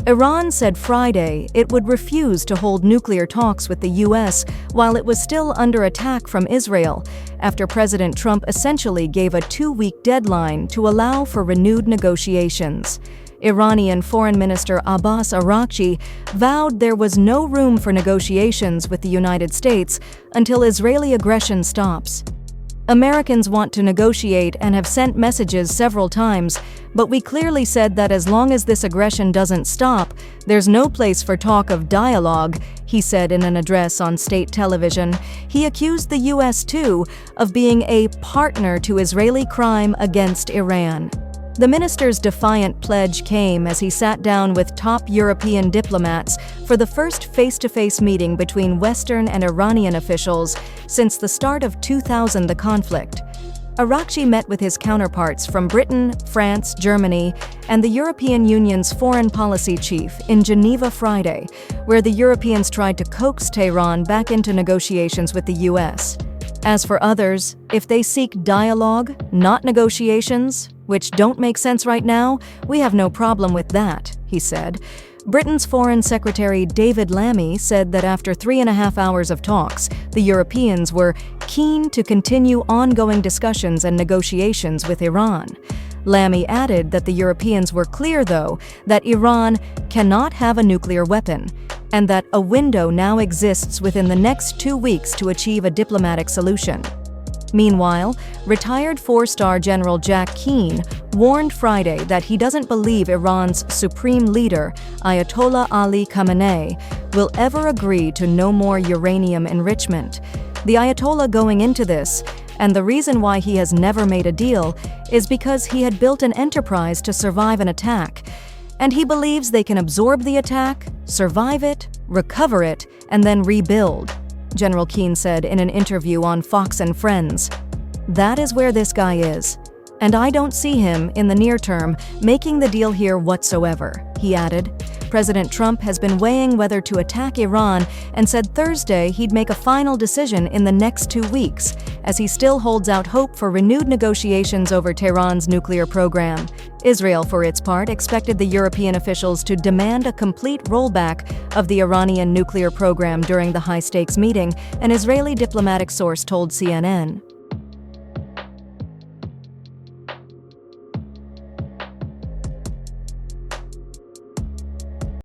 Iran said Friday it would refuse to hold nuclear talks with the U.S. while it was still under attack from Israel, after President Trump essentially gave a 2-week deadline to allow for renewed negotiations. Iranian Foreign Minister Abbas vowed there was no room for negotiations with the United States until Israeli aggression stops. Americans want to negotiate and have sent messages several times, but we clearly said that as long as this aggression doesn't stop, there's no place for talk of dialogue, he said in an address on state television. He accused the U.S., too, of being a partner to Israeli crime against Iran. The minister's defiant pledge came as he sat down with top European diplomats for the first face-to-face meeting between Western and Iranian officials since the start of 2000, the conflict. Araqchi met with his counterparts from Britain, France, Germany, and the European Union's foreign policy chief in Geneva Friday, where the Europeans tried to coax Tehran back into negotiations with the U.S. As for others, if they seek dialogue, not negotiations, which don't make sense right now, we have no problem with that, he said. Britain's Foreign Secretary David Lammy said that after 3.5 hours of talks, the Europeans were keen to continue ongoing discussions and negotiations with Iran. Lammy added that the Europeans were clear, though, that Iran cannot have a nuclear weapon, and that a window now exists within the next 2 weeks to achieve a diplomatic solution. Meanwhile, retired 4-star General Jack Keane warned Friday that he doesn't believe Iran's supreme leader, Ayatollah Ali Khamenei, will ever agree to no more uranium enrichment. The Ayatollah going into this, and the reason why he has never made a deal, is because he had built an enterprise to survive an attack, and he believes they can absorb the attack, survive it, recover it, and then rebuild, General Keane said in an interview on Fox and Friends. That is where this guy is, and I don't see him, in the near term, making the deal here whatsoever, he added. President Trump has been weighing whether to attack Iran and said Thursday he'd make a final decision in the next 2 weeks, as he still holds out hope for renewed negotiations over Tehran's nuclear program. Israel, for its part, expected the European officials to demand a complete rollback of the Iranian nuclear program during the high-stakes meeting, an Israeli diplomatic source told CNN.